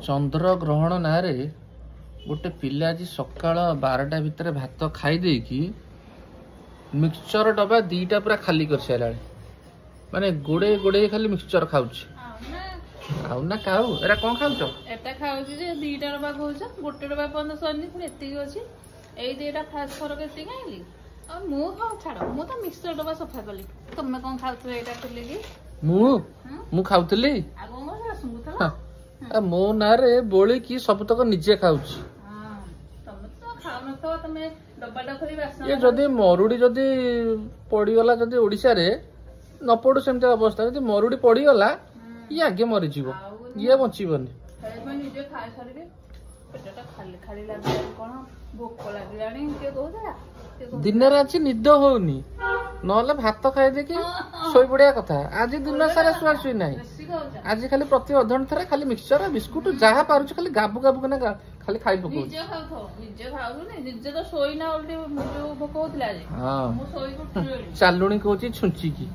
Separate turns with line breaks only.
चंद्र ग्रहण ना गोटे पिला आज सकाल 12टा भितर भात खाई देकी मिक्सचर डबा 2टा पूरा खाली कर सारा माने गोड़े गोड़े खाली मिक्सचर खाऊछ आउ ना खाऊ एरा कोन खाउछ
एटा खाउछ जे 2टा डबा खाउछ गोटे डबा पन सनी पुरा एतिकी अछि एई 2टा फास्ट फर केति खाइली आ मु खाउ छाड़ मु तो मिक्सचर डबा सफा कली तुमे कोन खाउछ एटा करले की
मु खाउतली
आ कोन मोर सुंगुथला
आ मो ना रे बोली की सब तक निजे खाउछ
हां तुमे तो खाउ न तो तुमे डब्बाटा खोली बासन
ये जदी मरुडी जदी पड़ी गला जदी ओडिसा रे न पडु सेमते अवस्था जदी मरुडी पड़ी गला ये आगे मरि जीवो ये बचिबनी
मैं निजे खाइ सरबे पेटटा खाली खाली लागै कोन भूख लागिलानी के कहूला
दिन रात निद होनी नहले भात खाई देखी सोई पड़िया कथा आज दिन सारा शुआ शुई ना आज खाली प्रति अधघंटा थे खाली मिक्सचर बिस्कुट जहाँ पारुछ खाली गाबु गाबु के खाली खाई पकौ
निजे खाऊ निजे तो सोई ना उल्टी भोक होतला जे हां मु सोई को
चालुणी कहूची छुंची की